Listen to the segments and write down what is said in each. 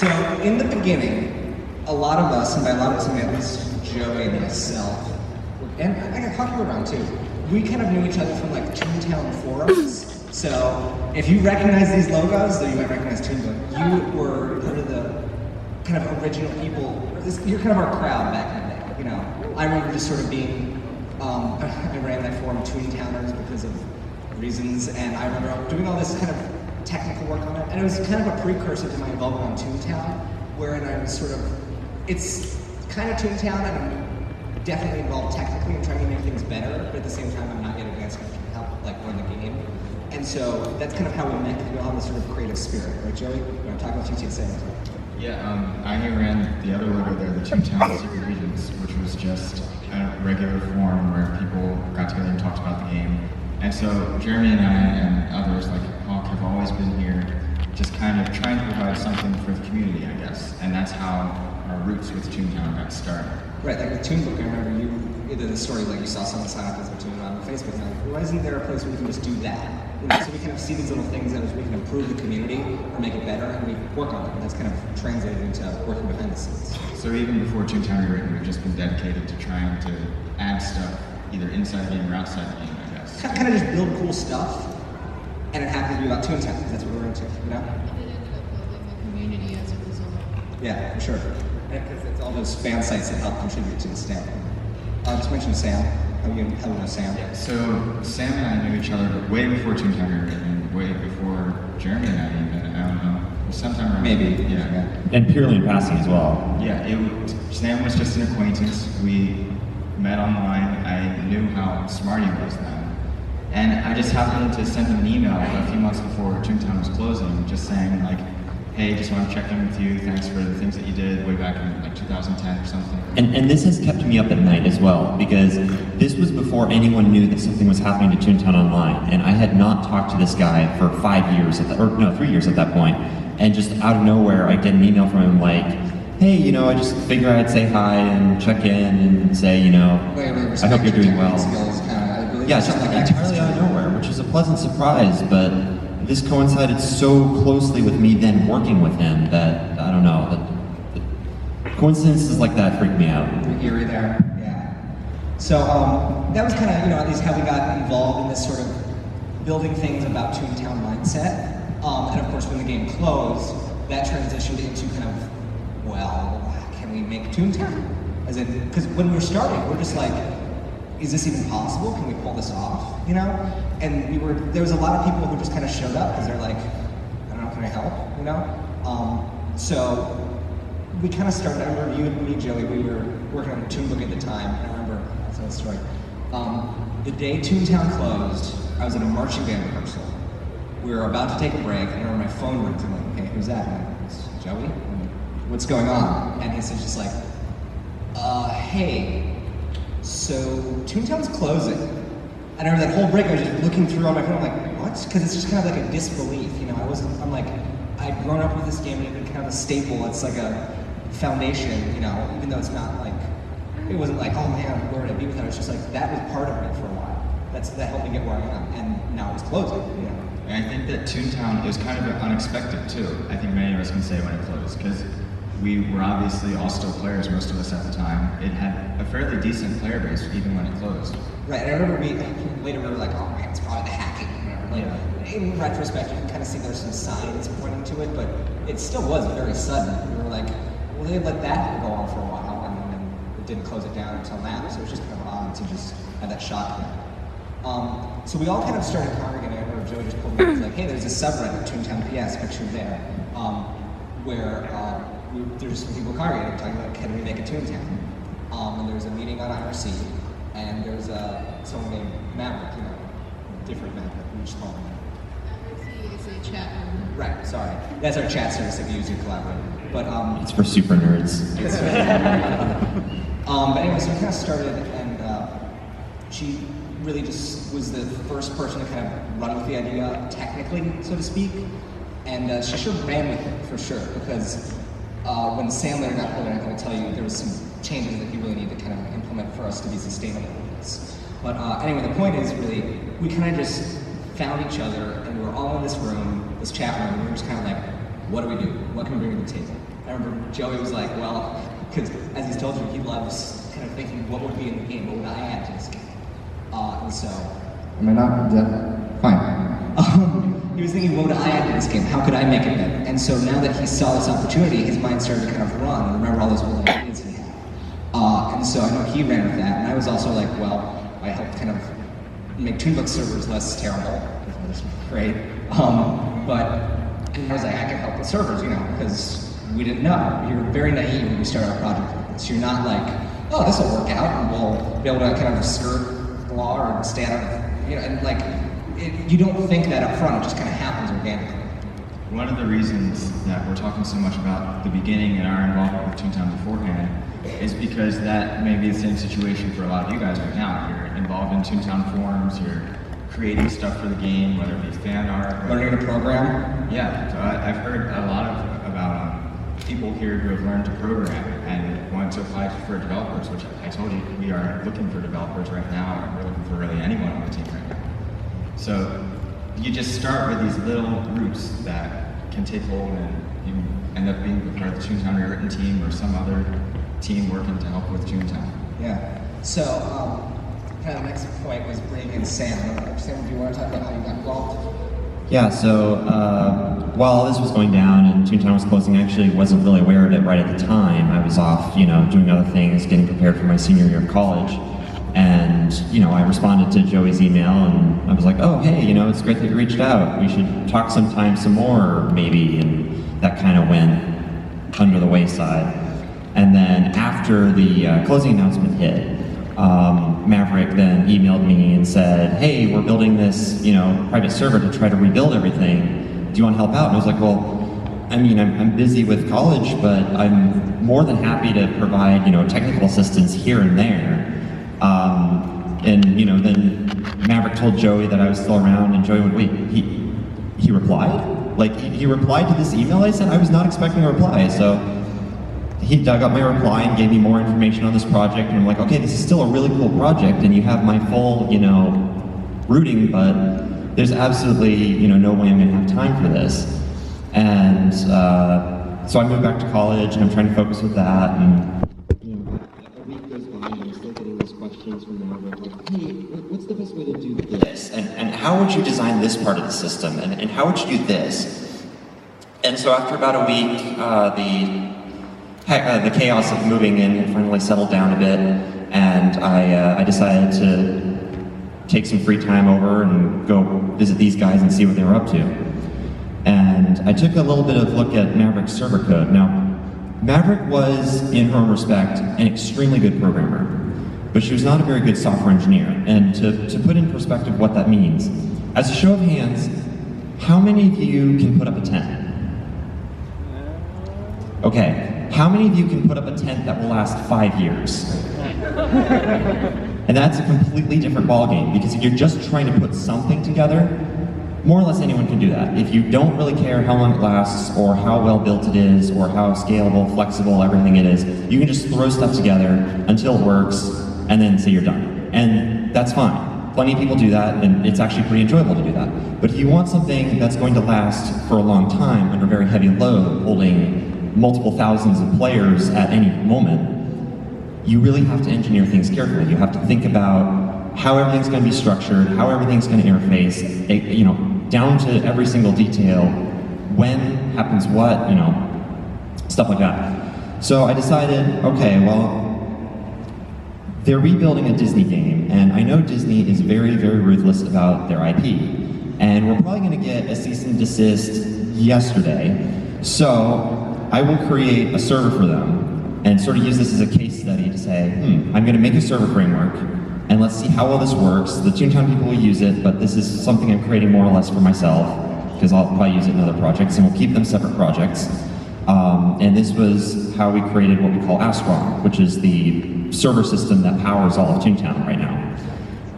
So in the beginning, a lot of us, and by a lot of us I mean at least Joey and myself, and I got Hockey around too, we kind of knew each other from like Toontown forums. So if you recognize these logos, though you might recognize Toontown, you were part of the kind of original people. You're kind of our crowd back in the day. You know, I remember just sort of being. I ran that forum, Toontowners, because of reasons, and I remember doing all this kind of technical work on it, and it was kind of a precursor to my involvement on Toontown, wherein I was sort of, it's kind of Toontown, and I'm definitely involved technically in trying to make things better, but at the same time, I'm not yet advanced enough to help like run the game. And so that's kind of how we met, because we all have this sort of creative spirit, right, Joey? We're talking about TTSA. Yeah, I ran the other logo there, the Toontown Secret Regions, which was just a regular forum where people got together and talked about the game. And so Jeremy and I and others like Hawk have always been here just kind of trying to provide something for the community, I guess. And that's how our roots with Toontown got started. Right, like with Toonbook, I remember you did a story like you saw someone sign up as a Toon on Facebook, and like, why isn't there a place where we can just do that? You know, so we kind of see these little things that we can improve the community or make it better, and we work on them. And that's kind of translated into working behind the scenes. So even before Toontown Rewritten, we've just been dedicated to trying to add stuff either inside the game or outside the game, I guess. Kind of just build cool stuff, and it happens to be about Toontown, because that's what we're into, you know? And it ended up building a community as a result. Yeah, for sure. Because it's all those fan sites that help contribute to the stamp. Just mention Sam. How do you know Sam? Yeah, so Sam and I knew each other way before Toontown Rewritten, way before Jeremy and I even, I don't know, sometime around. Maybe. Yeah. And purely in passing as well. Yeah, Sam was just an acquaintance. We met online. I knew how smart he was then. And I just happened to send him an email a few months before Toontown was closing, just saying like, hey, just want to check in with you. Thanks for the things that you did way back in like 2010 or something. And this has kept me up at night as well, because this was before anyone knew that something was happening to Toontown Online. And I had not talked to this guy for 5 years, 3 years at that point. And just out of nowhere, I get an email from him like, hey, you know, I just figured I'd say hi and check in and say, you know, I hope you're doing well. Yeah, just entirely out of nowhere, which was a pleasant surprise, but this coincided so closely with me then working with him that, I don't know, that coincidences like that freak me out. Eerie there, yeah. So that was kind of, you know, at least how we got involved in this sort of building things about Toontown mindset. And of course, when the game closed, that transitioned into kind of, well, can we make Toontown? As in, because when we were starting, we're just like, is this even possible? Can we pull this off? You know? And there was a lot of people who just kind of showed up because they're like, I don't know, can I help? You know? So we kind of started, I remember you and me, Joey, we were working on a Toonbook at the time, and I remember, I'll tell the story. The day Toontown closed, I was at a marching band rehearsal. We were about to take a break, and I remember my phone rings, I'm like, hey, who's that? And I'm like, it's Joey? I'm like, what's going on? And he said just like, hey, so Toontown's closing. And I remember that whole break, I was just looking through on my phone, I'm like, what? Because it's just kind of like a disbelief, you know? I'm like, I'd grown up with this game, and it'd been kind of a staple. It's like a foundation, you know, even though it's not like, it wasn't like, oh man, where would I be without it? It's just like, that was part of me for a while. That helped me get where I am, and now it's closing, you know? And I think that Toontown is kind of unexpected too. I think many of us can say when it closed, because we were obviously all still players, most of us at the time. It had a fairly decent player base even when it closed. Right, and I remember later we were like, oh man, it's probably the hacking. Like, in retrospect, you can kind of see there's some signs pointing to it, but it still was very sudden. We were like, well, they let that go on for a while, and then it didn't close it down until now. So it was just kind of odd to just have that shock there. So we all kind of started congregating. I remember Joey just pulled me, he was like, hey, there's a subreddit, Toontown PS, pictured there, where there's some people congregating talking about, can we make a Toontown? And there was a meeting on IRC, and there's someone named Maverick, you know, different Maverick, we just call him IRC is a chat room. Right, sorry. That's our chat service that we use to collaborate. But It's for super nerds. but anyway, so we kind of started, and she really just was the first person to kind of run with the idea technically, so to speak. And she sure ran with it, for sure, because when Sam later got pulled in, I'm going to tell you, there was some changes that he really needed to kind of implement for us to be sustainable with this. But anyway, the point is really, we kind of just found each other, and we were all in this room, this chat room, and we were just kind of like, what do we do? What can we bring to the table? I remember Joey was like, well, because as he's told you, he loves kind of thinking what would be in the game, what would I add to this game? And so... Am I not dead? Fine. He was thinking, what would I add to this game? How could I make it better? And so now that he saw this opportunity, his mind started to kind of run and remember all those old ideas he had. And so I know he ran with that, and I was also like, well, I helped kind of make Toonbook servers less terrible. It was great. But I was like, I can help with servers, because we didn't know. You're very naive when you start a project like this. You're not like, oh, this will work out, and we'll be able to kind of skirt the law or stay out of, and like, you don't think that up front, it just kind of happens organically. One of the reasons that we're talking so much about the beginning and our involvement with Toontown beforehand is because that may be the same situation for a lot of you guys right now. You're involved in Toontown forums, you're creating stuff for the game, whether it be fan art, Learning to program? Yeah, so I've heard a lot about people here who have learned to program and want to apply for developers, which I told you, we are looking for developers right now, and we're looking for really anyone on the team right now. So you just start with these little roots that can take hold and you end up being part of the Toontown Rewritten team or some other team working to help with Toontown. Yeah. So, kind of the next point was bringing in Sam. Sam, do you want to talk about how you got involved? Yeah, so while this was going down and Toontown was closing, I actually wasn't really aware of it right at the time. I was off, doing other things, getting prepared for my senior year of college. And, I responded to Joey's email and I was like, oh, hey, it's great that you reached out. We should talk sometime some more, maybe. And that kind of went under the wayside. And then after the closing announcement hit, Maverick then emailed me and said, hey, we're building this, private server to try to rebuild everything. Do you want to help out? And I was like, well, I'm busy with college, but I'm more than happy to provide, technical assistance here and there. Then Maverick told Joey that I was still around, and Joey went, wait, he replied? Like, he replied to this email I sent? I was not expecting a reply, so he dug up my reply and gave me more information on this project, and I'm like, okay, this is still a really cool project, and you have my full, rooting, but there's absolutely, no way I'm gonna have time for this. And so I moved back to college, and I'm trying to focus with that, and a week goes by, and I'm still getting these questions from Maverick, like, hey, what's the best way to do this? And how would you design this part of the system? And how would you do this? And so after about a week, the chaos of moving in had finally settled down a bit, and I decided to take some free time over and go visit these guys and see what they were up to. And I took a little bit of a look at Maverick's server code. Now, Maverick was, in her own respect, an extremely good programmer, but she was not a very good software engineer. And to put in perspective what that means, as a show of hands, how many of you can put up a tent? Okay, how many of you can put up a tent that will last 5 years? And that's a completely different ballgame, because if you're just trying to put something together, more or less anyone can do that. If you don't really care how long it lasts, or how well built it is, or how scalable, flexible, everything it is, you can just throw stuff together until it works, and then say you're done. And that's fine. Plenty of people do that, and it's actually pretty enjoyable to do that. But if you want something that's going to last for a long time under very heavy load, holding multiple thousands of players at any moment, you really have to engineer things carefully. You have to think about how everything's going to be structured, how everything's going to interface, down to every single detail, when happens what, stuff like that. So I decided, okay, well, they're rebuilding a Disney game, and I know Disney is very, very ruthless about their IP. And we're probably going to get a cease and desist yesterday. So I will create a server for them and sort of use this as a case study to say, I'm going to make a server framework, and let's see how well this works. The Toontown people will use it, but this is something I'm creating more or less for myself, because I'll probably use it in other projects, and we'll keep them separate projects. And this was how we created what we call Astron, which is the server system that powers all of Toontown right now.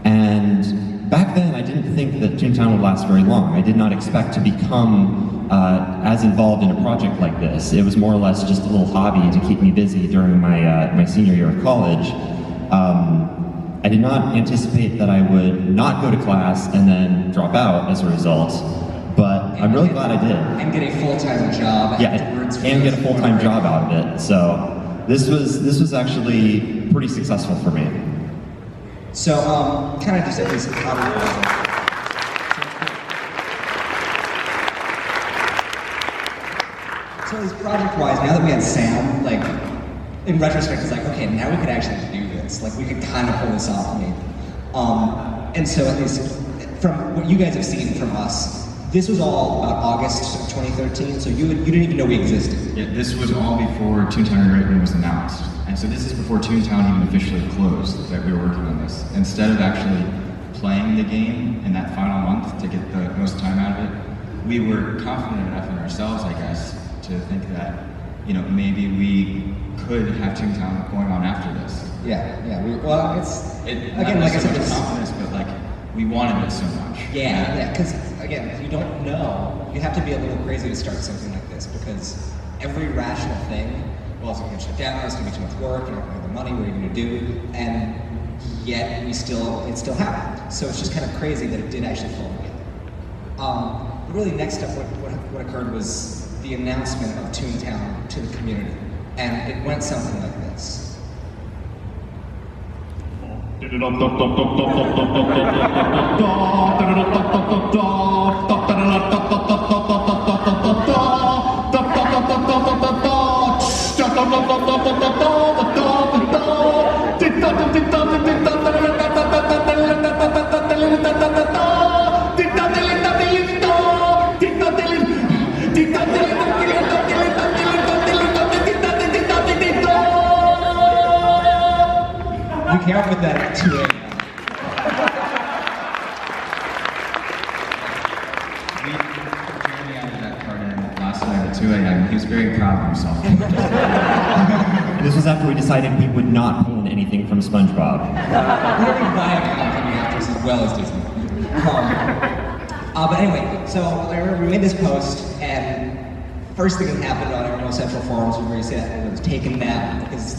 And back then, I didn't think that Toontown would last very long. I did not expect to become as involved in a project like this. It was more or less just a little hobby to keep me busy during my senior year of college. I did not anticipate that I would not go to class and then drop out as a result. But I'm really glad I did. And get a full-time job Yeah, afterwards. and get a full-time job out of it. So this was actually pretty successful for me. So, kind of just at least how do So, at least project-wise, now that we had Sam, like, in retrospect, it's like, okay, now we could actually do this. Like, we could kind of pull this off, maybe. And so, at least from what you guys have seen from us, this was all about August of 2013. So you didn't even know we existed. Yeah, this was all before Toontown Rewritten was announced. And so this is before Toontown even officially closed that we were working on this. Instead of actually playing the game in that final month to get the most time out of it, we were confident enough in ourselves, I guess, to think that, you know, maybe we could have Toontown going on after this. Yeah. Well, it's Again, like I said, it's confidence, but like we wanted it so much. Yeah, because again, if you don't know, you have to be a little crazy to start something like this because every rational thing, well, it's going to get shut down, it's going to be too much work, you're not going to have the money, what are you going to do? And yet, it still happened. So it's just kind of crazy that it did actually fall together. But really, next up, what occurred was the announcement of Toontown to the community, and it went something like this. We came up with that at 2 a.m. Jeremy added that part in last night at 2 a.m. He was very proud of himself. This was after we decided we would not pull in anything from SpongeBob. We don't even buy a comedy actress as well as Disney. But anyway, so I remember we made this post, and first thing that happened on our Central forums was where you said it was taken down because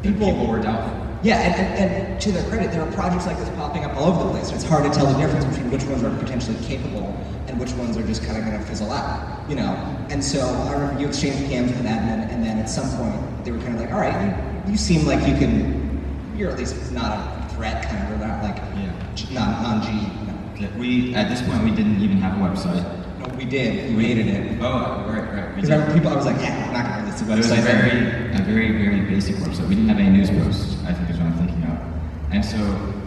people were doubtful. Yeah, and to their credit, there are projects like this popping up all over the place. It's hard to tell the difference between which ones are potentially capable and which ones are just kind of going to fizzle out, you know? And so I remember you exchanged PMs with that, and then at some point, they were kind of like, all right, you seem like you're at least not a threat, kind of, or not like, non-G. You know? We, at this point, we didn't even have a website. No, we did. We hated it. Oh, right. Because I remember I was like, yeah, I'm not going to release the It was website. a very basic website. We didn't have any news posts, I think is what I'm thinking of. And so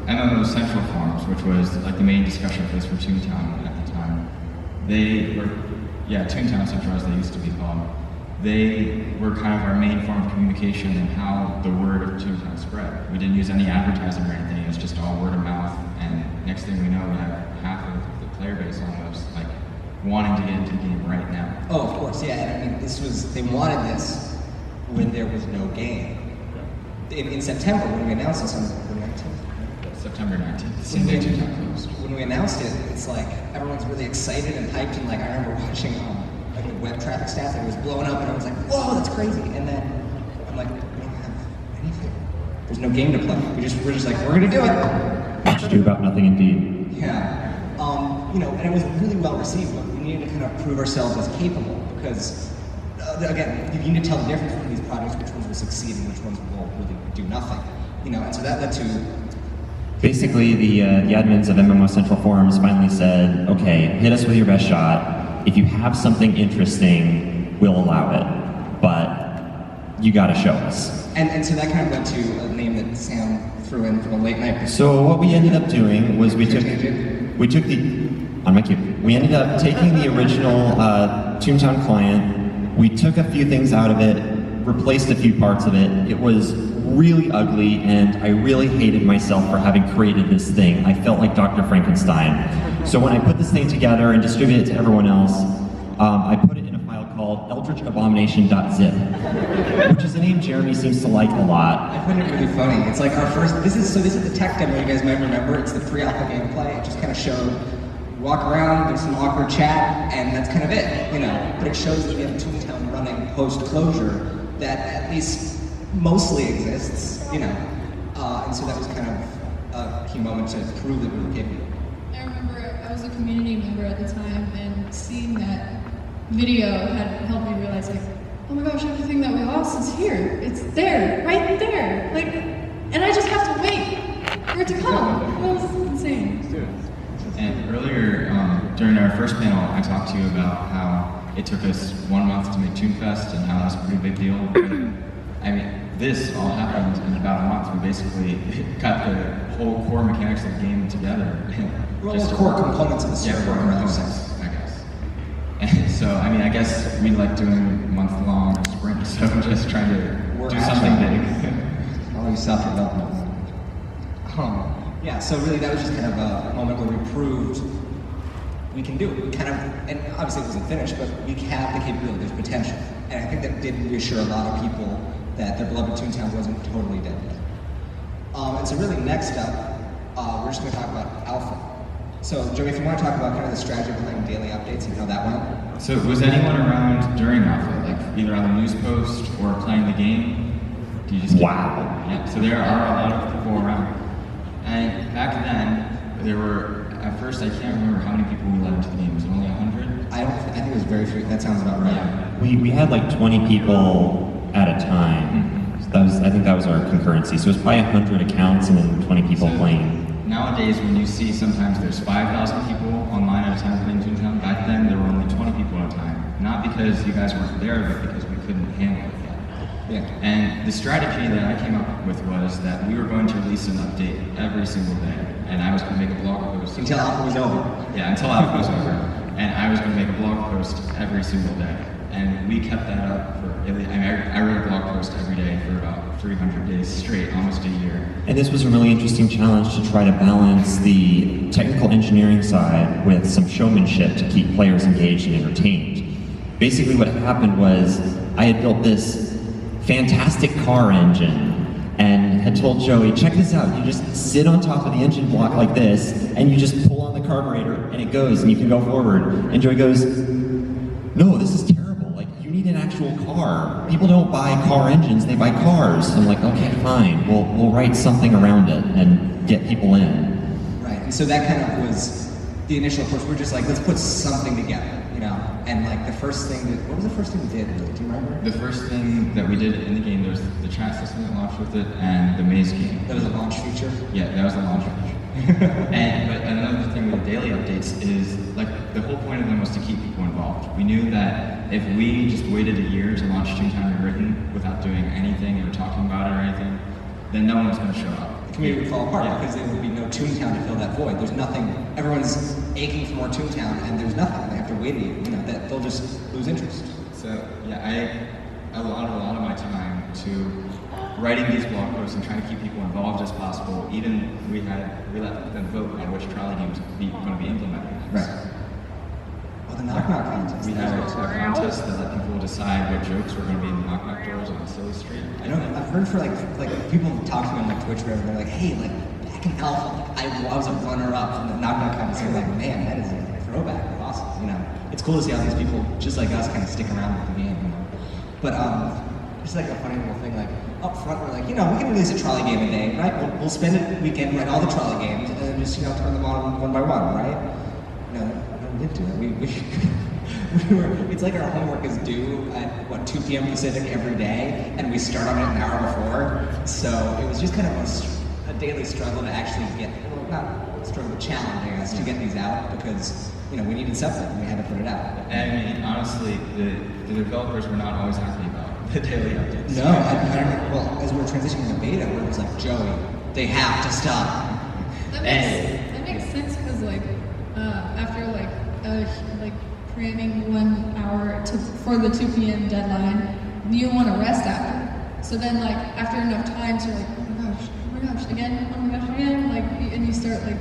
MMO Central Forums, which was like the main discussion place for Toontown at the time, they were, Toontown Central as they used to be called, they were kind of our main form of communication and how the word of Toontown spread. We didn't use any advertising or anything, it was just all word of mouth, and next thing we know, we have half of the player base almost, like, wanting to get into the game right now. Oh, of course, yeah. And I mean, they wanted this when there was no game. In September, when we announced this on the 19th. September 19th, same day Toontown closed. When we announced it, it's like everyone's really excited and hyped, and like I remember watching like the web traffic stats, like it was blowing up, and I was like, whoa, that's crazy. And then I'm like, we don't have anything. There's no game to play. We're just like, we're gonna do it. Much ado about nothing indeed. Yeah. You know, and it was really well received, but we needed to kind of prove ourselves as capable because, again, you need to tell the difference between these projects, which ones will succeed and which ones will really do nothing. You know, and so that led to. Basically, the admins of MMO Central Forums finally said, okay, hit us with your best shot. If you have something interesting, we'll allow it. But you gotta show us. And so that kind of led to a name that Sam threw in from a late night. So what we ended up doing was we ended up taking the original Toontown client, we took a few things out of it, replaced a few parts of it. It was really ugly, and I really hated myself for having created this thing. I felt like Dr. Frankenstein. So when I put this thing together and distributed it to everyone else, I put it in a file called eldritchabomination.zip, which is a name Jeremy seems to like a lot. I find it really funny. It's like our first, this is the tech demo you guys might remember. It's the pre-alpha gameplay. It just kind of showed, walk around, there's some awkward chat, and that's kind of it, you know. But it shows that we have Toontown running post-closure that at least mostly exists, you know. And so that was kind of a key moment to prove that we were capable. I remember I was a community member at the time, and seeing that video had helped me realize, like, oh my gosh, everything that we lost is here. It's there, right there. Like, and I just have to wait for it to come. That was insane. And earlier, during our first panel, I talked to you about how it took us 1 month to make Toonfest and how that was a pretty big deal. I mean, this all happened in about a month. We basically got the whole core mechanics of the game together. Well, the core components of the Yeah, server. core components, I guess. And so, I mean, I guess we like doing month-long sprints, so I'm just trying to We're do something agile. big. All you self-development. Yeah, so really that was just kind of a moment where we proved we can do it. We kind of, and obviously it wasn't finished, but we have the capability, there's potential. And I think that did reassure a lot of people that their beloved Toontown wasn't totally dead yet. And so really next up, we're just going to talk about Alpha. So Joey, if you want to talk about kind of the strategy behind daily updates and how that went. So was anyone around during Alpha, like either on the news post or playing the game? Do you just Wow. Yeah, so there are a lot of people around. And back then, there were, at first I can't remember how many people we let into the game. Was it only 100? I think it was very few. That sounds about right. Yeah. We had like 20 people at a time. So that was, I think that was our concurrency. So it was probably 100 accounts and then 20 people So, playing. Nowadays, when you see sometimes there's 5,000 people online at a time playing Toontown, back then there were only 20 people at a time. Not because you guys weren't there, but because we couldn't handle it yet. Yeah. And the strategy that I came up with was that we were going to release an update every single day, and I was going to make a blog post. Until Alpha was over. Yeah, until Alpha was over. And I was going to make a blog post every single day. And we kept that up for, I wrote a blog post every day for about 300 days straight, almost a year. And this was a really interesting challenge to try to balance the technical engineering side with some showmanship to keep players engaged and entertained. Basically what happened was I had built this fantastic car engine and had told Joey, check this out, you just sit on top of the engine block like this and you just pull on the carburetor and it goes and you can go forward. And Joey goes, no, this is terrible, like you need an actual car. People don't buy car engines, they buy cars. I'm like, okay, fine, we'll write something around it and get people in. Right, and so that kind of was the initial approach. We're just like, let's put something together, you know? And like the first thing what was the first thing we did? Do you remember? The first thing that we did in the game, there was the chat system that launched with it, and the maze game. That was a launch feature? Yeah, that was the launch feature. But another thing with daily updates is, like, the whole point of them was to keep people involved. We knew that if we just waited a year to launch Toontown Rewritten without doing anything or talking about it or anything, then no one was going to show up. The community would fall apart Yeah. because there would be no Toontown to fill that void. There's nothing, everyone's aching for more Toontown and there's nothing. They have to wait a year, you know, that they'll just lose interest. So yeah, I allotted a lot of my time to writing these blog posts and trying to keep people involved as possible. Even we let them vote on which trolley games going to be implemented. Right. Oh, the knock-knock contest. We had a contest that let people decide what jokes were going to be in the knock-knock doors on Silly Street. I know, I've heard for like people talk to me on like Twitch or whatever, they're like, hey, like back in Alpha, like, I was a runner-up in the knock-knock contest. I'm like, man, that is a throwback. Awesome, you know. It's cool to see how these people, just like us, kind of stick around with the game, you know. But it's like a funny little thing, like up front, we're like, you know, we can release a trolley game a day, right? We'll spend a weekend, write all the trolley games, and then just, you know, turn them on one by one, right? No, we didn't do that. We were, it's like our homework is due at, 2 p.m. Pacific every day, and we start on it an hour before. So it was just kind of a daily struggle to actually get, well, not struggle, but challenge, I guess, to get these out, because, you know, we needed something, and we had to put it out. And I mean, honestly, the developers were not always happy about the daily updates. No, well, as we were transitioning to beta, where it was like, Joey, they have to stop. That makes sense because like after like cramming 1 hour for the 2 p.m. deadline, you want to rest after. So then like after enough times you're like, oh my gosh, again, like, and you start like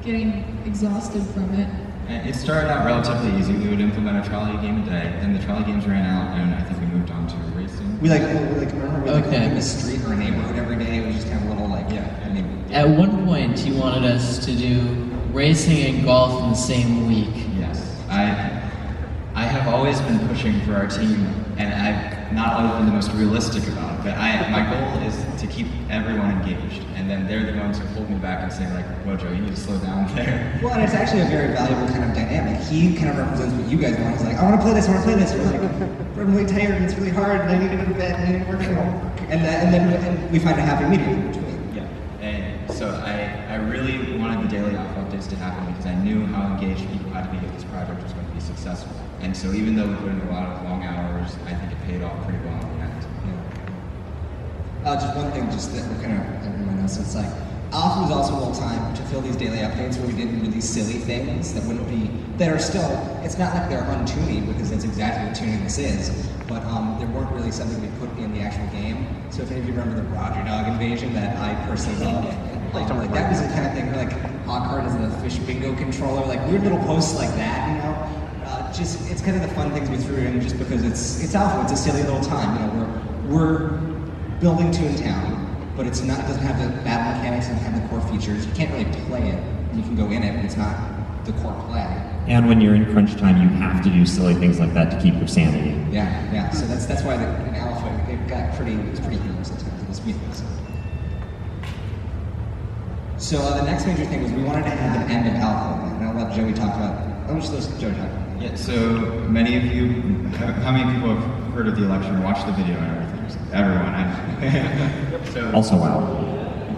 getting exhausted from it. And it started out relatively easy. We would implement a trolley game a day, then the trolley games ran out, and I think we moved on to racing. We remember we Okay. in the street or a neighborhood every day. It was just kind of a little like, a neighborhood. At one point, you wanted us to do racing and golf in the same week. Yes, I have always been pushing for our team, and not always been the most realistic about it, but my goal is to keep everyone engaged, and then they're the ones who hold me back and say like, "Whoa, Joe, you need to slow down there." Well, and it's actually a very valuable kind of dynamic. He kind of represents what you guys want. He's like, I want to play this, I want to play this. You're like, I'm really tired and it's really hard and I need to go to bed and I need to work at home. And then we find a happy medium in between. Yeah, and so I really wanted the daily alpha updates to happen because I knew how engaged people had to be if this project was going to be successful. And so even though we put in a lot of long hours, I think it paid off pretty well in the end. Just one thing, just that we're kind of everyone else. It's like alpha was also a little time to fill these daily updates where we didn't do these silly things that wouldn't be that are still. It's not like they're untuny because that's exactly what tuning this is. But they weren't really something we put in the actual game. So if any of you remember the Roger Dog invasion that I personally love, like that was the kind of thing where like Hawkheart is the fish bingo controller, like weird little posts like that, you know. Just it's kind of the fun things we threw in just because it's alpha. It's a silly little time, you know. We're building Toontown, but it's not. It doesn't have the battle mechanics and have the core features. You can't really play it. You can go in it, but it's not the core play. And when you're in crunch time, you have to do silly things like that to keep your sanity. Yeah. So that's why in alpha it got it's pretty humorous at times. It was meaningless. So the next major thing was we wanted to have an end of alpha, and I'll let Joey talk about. I'll just let Joey talk. Yeah, so many of you, how many people have heard of the election or watched the video and everything? Everyone, I know. So, Also, wow.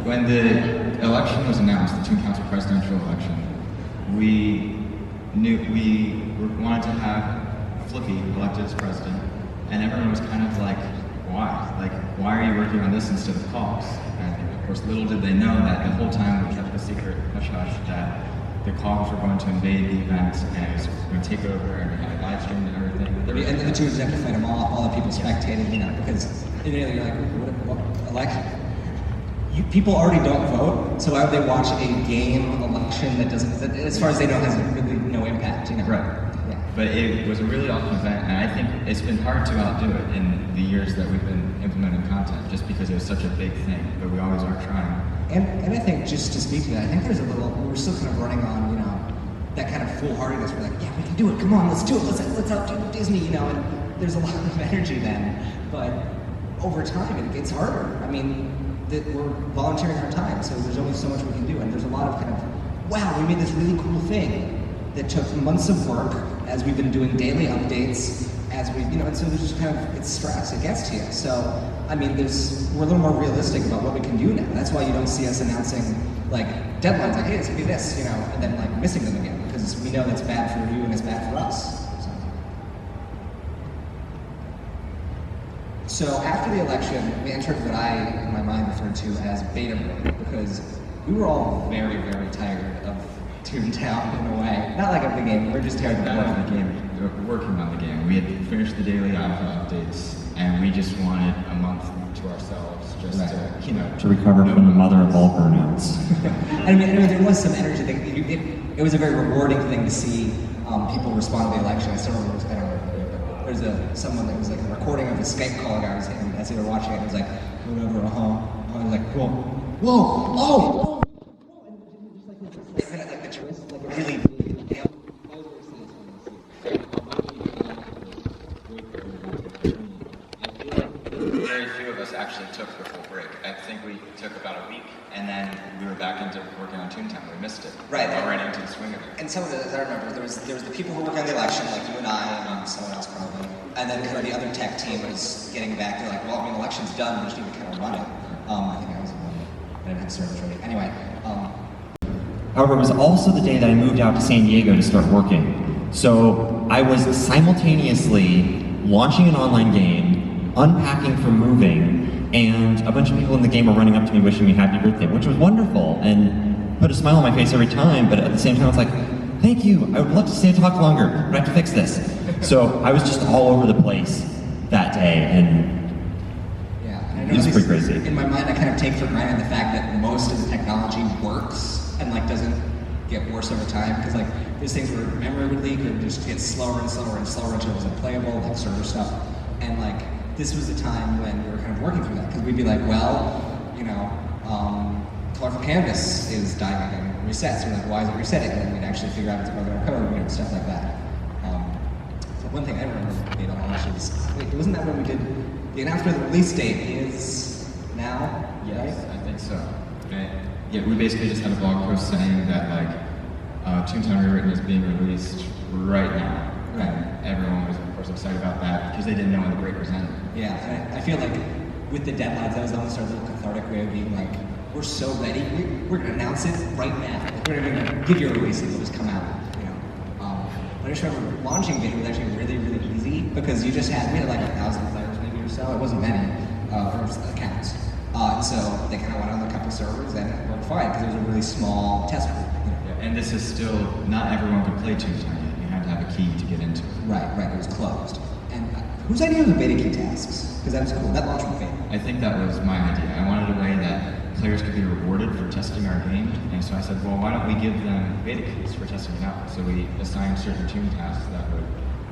when the election was announced, the Toon Council presidential election, we wanted to have Flippy elected as president, and everyone was kind of like, why? Like, why are you working on this instead of COGS? And of course, little did they know that the whole time we kept the secret hush-hush that the COGS were going to invade the event and it was going to take over and we had it live streamed and everything. And then the two executive fight them all the people spectating, you know, because you're like, what election? People already don't vote, so why would they watch a game election that doesn't, as far as they know, has really no impact, you know? Right. Yeah. But it was a really awesome event, and I think it's been hard to outdo it in the years that we've been implementing content, just because it was such a big thing, but we always are trying. And I think, just to speak to that, I think there's we're still kind of running on, you know, that kind of foolhardiness. We're like, yeah, we can do it, come on, let's do it, let's outdo Disney, you know, and there's a lot of energy then, but over time it gets harder. I mean, we're volunteering our time, so there's only so much we can do, and there's a lot of kind of, wow, we made this really cool thing that took months of work as we've been doing daily updates, as we, you know, and so there's just kind of, it's stress, it gets to you. So, I mean, we're a little more realistic about what we can do now. That's why you don't see us announcing, like, deadlines, like, hey, it's gonna be this, you know, and then, like, missing them again, because we know that's bad for you and it's bad for us. So after the election, we entered what I, in my mind, referred to as beta mode, because we were all very, very tired of Toontown in a way. Not like of the game, we're just tired of Not of the game, we're working on the game. We had finished the daily alpha updates, and we just wanted a month to ourselves, just to, you know, To recover from the mother of all burnouts. I mean, there was some energy. It was a very rewarding thing to see people respond to the election. I still remember, I don't remember, but there's someone that was like a recording of a Skype call guy was in, as they were watching it, and it was like, whatever, I was like, cool. Whoa, oh! Like the twist, like a really big, you know, I was very satisfied. very few of us actually took the full break. I think we took about a week, and then we were back into working on Toontown. We missed it. Right. Already into the swing of it. And some of it, as I remember, there was the people who worked on the election, like you and I, and someone else probably, and then kind of the other tech team was getting back. They're like, well, I mean, the election's done, we just need to kind of run it. I think I was the one that didn't have service ready. Anyway. However, it was also the day that I moved out to San Diego to start working. So I was simultaneously launching an online game, unpacking from moving, and a bunch of people in the game were running up to me wishing me happy birthday, which was wonderful and put a smile on my face every time, but at the same time it's like, thank you, I would love to stay to talk longer, but I have to fix this. So I was just all over the place that day, and it was pretty crazy. In my mind, I kind of take for granted the fact that most of the technology works and like doesn't get worse over time, because like there's things where memory would leak or just get slower and slower and slower until it was unplayable, like server stuff. And like this was the time when we were kind of working through that, because we'd be like, well, you know, colorful canvas is dying and resets. We're like, why is it resetting? And then we'd actually figure out it's a regular code, you know, stuff like that. one thing I remember debate on launch is, wait, wasn't that when we did the announcement of the release date is now? Yes, Right? I think so. Yeah, we basically just had a blog post saying that Toontown Rewritten is being released right now. Right. And everyone was, of course, excited about that because they didn't know when the break was ending. Yeah, and I feel like with the deadlines, that was almost our little cathartic way of being like, we're so ready, we're gonna announce it right now. Like, we're not gonna give you a release, it'll just come out, you know. But I just remember launching Beta was actually really, really easy because we had like 1,000 players maybe or so. It wasn't many, or accounts. So they kind of went on a couple servers and it worked fine because it was a really small test group. You know? Yeah, and this is still, not everyone could play Toontown yet. You have to have a key to get into it. Right, it was closed. And whose idea was the beta key tasks? Because that was cool, that launched with beta. I think that was my idea. I wanted a way that players could be rewarded for testing our game, and so I said, well, why don't we give them beta keys for testing it out? So we assigned certain toon tasks that would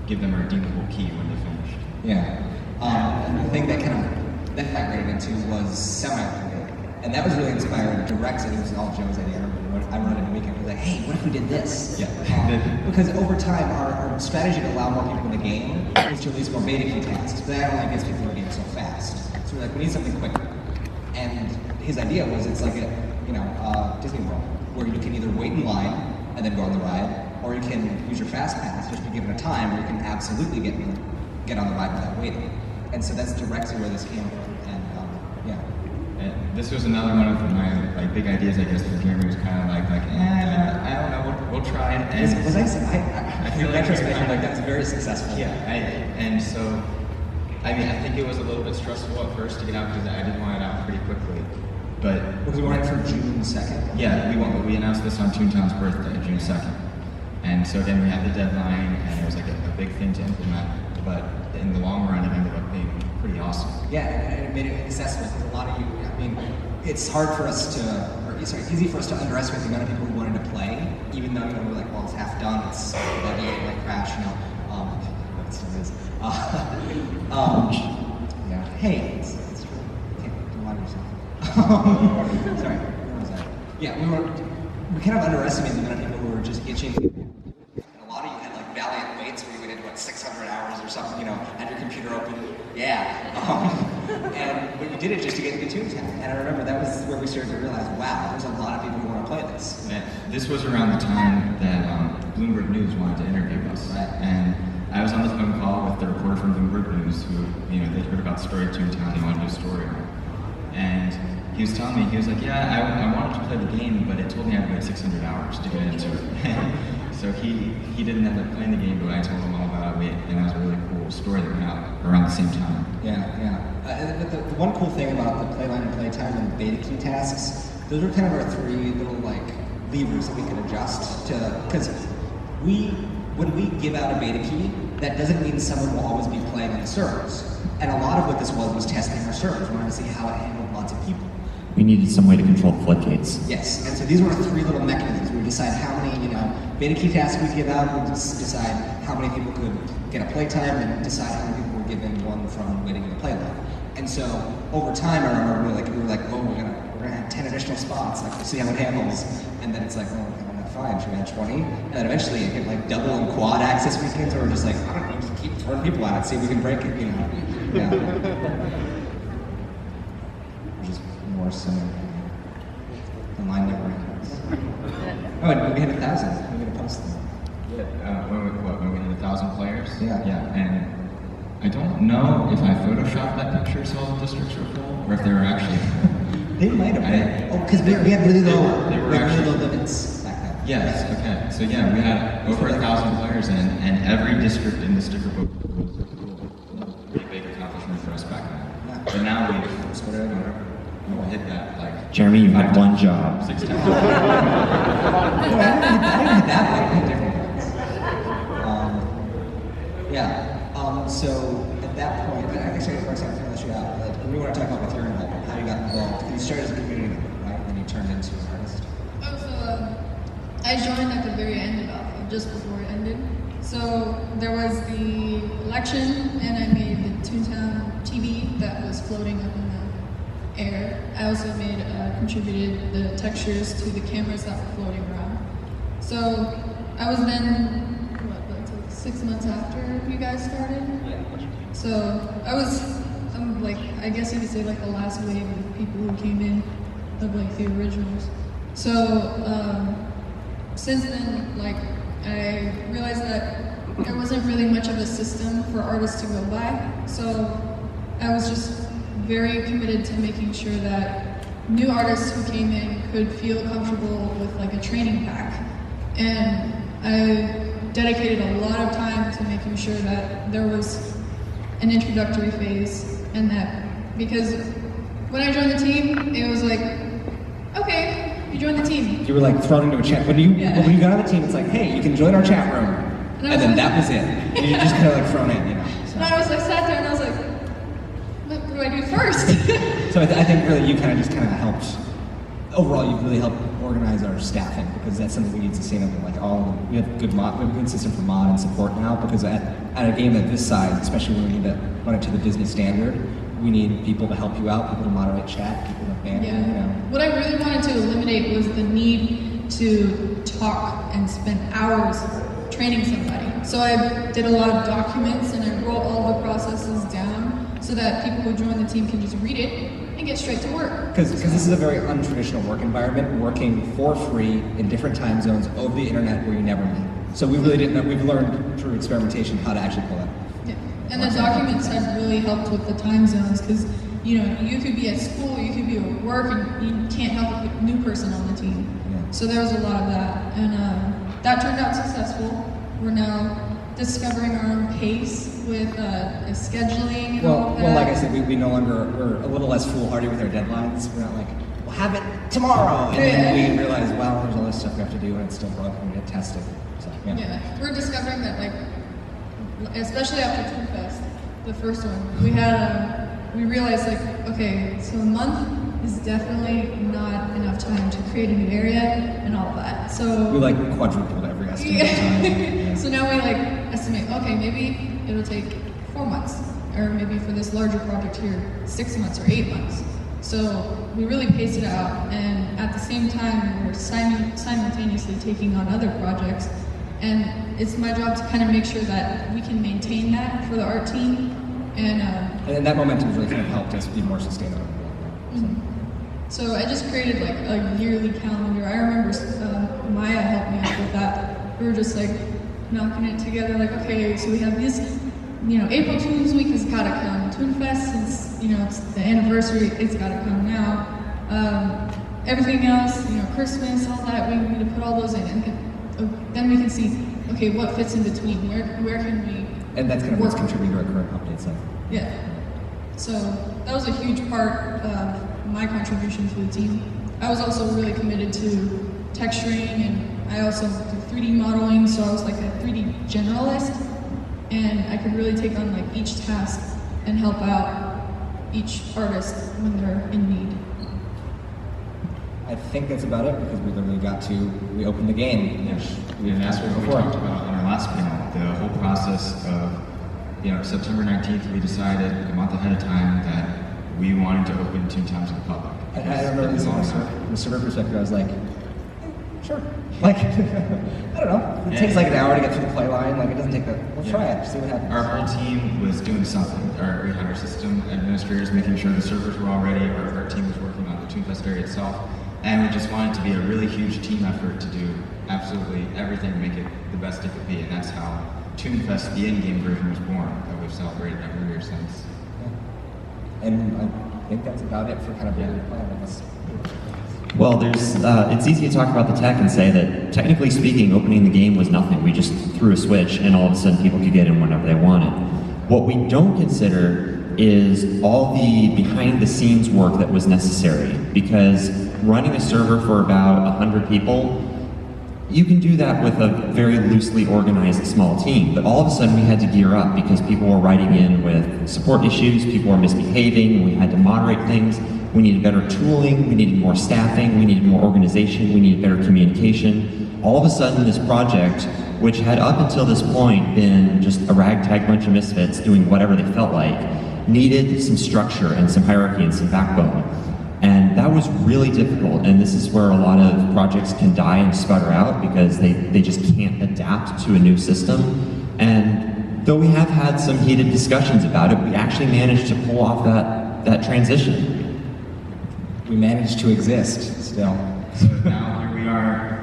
give them a redeemable key when they finished. Yeah. And the thing that kind of that migrated into was semi-related. And that was really inspired directly. It was all Joe's idea. I wrote it in a weekend. I was like, hey, what if we did this? Yeah. Because over time, our strategy to allow more people in the game was to release more beta key tasks. But that only gets people in the game so fast. So we're like, we need something quicker. And his idea was it's like a, Disney World, where you can either wait in line and then go on the ride, or you can use your fast pass, just be given a time where you can absolutely get on the ride without waiting. And so that's directly where this came from. And And this was another one of my big ideas, I guess, that Jeremy was kind of I don't know, we'll try it. And I feel like that's very successful. Yeah, and so, I think it was a little bit stressful at first to get out because I didn't want it out pretty quickly. But because we wanted it for June 2nd. Yeah, we announced this on Toontown's birthday, June 2nd. And so again, we had the deadline, and it was like a big thing to implement. But in the long run, it ended up being pretty awesome. Yeah, and it made it accessible because a lot of you, it's hard for us easy for us to underestimate the amount of people who wanted to play, even though, we're like, well, it's half done, it's ready, like crash, it still is. Yeah. Hey, it's true. Don't lie to yourself. Sorry, where was I? Yeah, we kind of underestimated the amount of people who were just itching. And a lot of you had valiant waits where you went into 600 hours or something, had your computer open. Yeah. But you did it just to get into Toontown. And I remember that was where we started to realize, wow, there's a lot of people who want to play this. And this was around the time that Bloomberg News wanted to interview us. Right. And I was on the phone call with the reporter from Bloomberg News who, they'd heard about the story of Toontown, they wanted to do a story on it. And he was telling me, he was like, yeah, I wanted to play the game, but it told me I had to wait 600 hours to get into it. So he didn't end up playing the game, but I told him all about it, and it was a really cool story that went out around the same time. Yeah. But the one cool thing about the playline and playtime and beta key tasks, those are kind of our three little levers that we can adjust to, because when we give out a beta key, that doesn't mean someone will always be playing on the servers. And a lot of what this was testing our servers. We wanted to see how it handled lots of people. We needed some way to control the floodgates. Yes, and so these were three little mechanisms. We would decide how many, beta key tasks we give out. We would decide how many people could get a playtime, and decide how many people were given one from waiting in the playline. And so over time, I remember we were like, oh, we're gonna have 10 additional spots. We'll see how it handles. And then it's like, oh, fine, should we add 20? And then eventually it hit double and quad access weekends, where we're just like, I don't know, just keep throwing people at it, see if we can break it, Yeah. Just more so. The line never ends. Oh, and we hit 1,000. We're gonna post them. Yeah, when we had 1,000 players? Yeah. Yeah, and I don't know if I photoshopped that picture so all the districts were full, or if they were actually full. They might have been. Because we had really low limits back then. Yes, okay. So yeah, we had over 1,000 players in, and every district in the sticker book was a pretty big accomplishment for us back then. Yeah. But now we've hit that Jeremy, you had one job. 6 times. I didn't hit that way. I hit different ones. So at that point, actually, for example, to let you out, we want to talk about with your involvement, how you got involved. You started as a community member, right? And then you turned into an artist. Oh, so I joined at the very end of Alpha, just before it ended. So there was the election, and I made the Toontown TV that was floating up in the air. I also contributed the textures to the cameras that were floating around. So I was then, 6 months after you guys started. So I'm like, I guess you could say like the last wave of people who came in of like the originals. So since then, like I realized that there wasn't really much of a system for artists to go by. So I was just very committed to making sure that new artists who came in could feel comfortable with like a training pack. And I dedicated a lot of time to making sure that there was an introductory phase, and that because when I joined the team, it was like, okay, you joined the team. You were like thrown into a chat. When you got on the team, it's like, hey, you can join our chat room. And then that was it. And you're just kind of like thrown in, you know. So. And I was like sat there and I was like, what do I do first? So I think really you kind of helped. Overall, you really helped organize our staffing, because that's something we need sustainable. Like we have we have a good system for mod and support now, because at a game of this size, especially when we need to run it to the business standard, we need people to help you out, people to moderate chat, people to ban. Yeah. You know. What I really wanted to eliminate was the need to talk and spend hours training somebody. So I did a lot of documents and I wrote all the processes down so that people who join the team can just read it and get straight to work. Because this is a very untraditional work environment, working for free in different time zones over the internet where you never meet. So we really didn't know, we've learned through experimentation how to actually pull that. Yeah. And the documents have really helped with the time zones, because you could be at school, you could be at work, and you can't help a new person on the team. Yeah. So there was a lot of that, and that turned out successful. We're now discovering our own pace with scheduling and all that. Well, like I said, we no longer, we're a little less foolhardy with our deadlines. We're not like, we'll have it tomorrow, and then we realize, wow, there's all this stuff we have to do, and it's still broken, we get tested. So, yeah, we're discovering that, like, especially after Toonfest, the first one, we realized, like, okay, so a month is definitely not enough time to create a new area and all of that. So we like quadrupled every estimate of time. Yeah. So now we like estimate, okay, maybe it'll take 4 months, or maybe for this larger project here, 6 months or 8 months. So we really pace it out, and at the same time, we're simultaneously taking on other projects. And it's my job to kind of make sure that we can maintain that for the art team. And that momentum really kind of helped us be more sustainable. So I just created like a yearly calendar. I remember Maya helped me out with that. We were just like knocking it together, like, okay, so we have this, April Toons Week has got to come. Toonfest, since, it's the anniversary, it's got to come now. Everything else, Christmas, all that, we need to put all those in. And then we can see, okay, what fits in between? Where can we And that's kind of what's contributing to our current update cycle. Yeah. So that was a huge part of my contribution to the team. I was also really committed to texturing, and I also do 3D modeling, so I was like a 3D generalist, and I could really take on like each task and help out each artist when they're in need. I think that's about it, because we literally we opened the game. And that's what we talked about in our last panel, the whole process of, September 19th, we decided a month ahead of time that we wanted to open Toontown to the public. I remember from a server perspective, I was like, sure. Like, I don't know. It takes like an hour to get through the play line. Like, it doesn't take that. We'll try it, see what happens. Our whole team was doing something. We had our system administrators making sure the servers were all ready. Our team was working on the Toonfest area itself. And we just wanted it to be a really huge team effort to do absolutely everything to make it the best it could be. And that's how Toonfest, the in-game version, was born, that we've celebrated every year since. Yeah. And I think that's about it for kind of the plan, I guess. Well, it's easy to talk about the tech and say that, technically speaking, opening the game was nothing. We just threw a switch, and all of a sudden people could get in whenever they wanted. What we don't consider is all the behind-the-scenes work that was necessary, because running a server for about 100 people, you can do that with a very loosely organized small team, but all of a sudden we had to gear up because people were writing in with support issues, people were misbehaving, we had to moderate things, we needed better tooling, we needed more staffing, we needed more organization, we needed better communication. All of a sudden this project, which had up until this point been just a ragtag bunch of misfits doing whatever they felt like, needed some structure and some hierarchy and some backbone. And that was really difficult, and this is where a lot of projects can die and sputter out because they just can't adapt to a new system. And though we have had some heated discussions about it, we actually managed to pull off that transition. We managed to exist still. So now here we are,